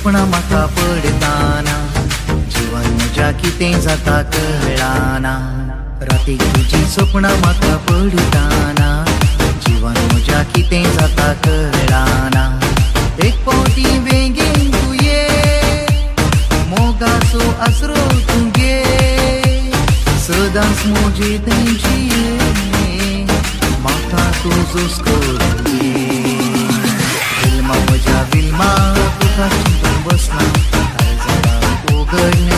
स्वप्न म्हाका पडताना जीवन म्हज्या कितें जाता कळाना रातीक तुजी स्वप्न म्हाका पडताना जीवन म्हज्या कितें जाता कळाना एक फावटी बेगीन तूं ये मोगाचो आसरो तूं घे सदांच म्हजी तेंची म्हाका तुजोच करून घे विल्मा म्हज्या विल्मा तुका चिंतून बसना काळजाक उगडणे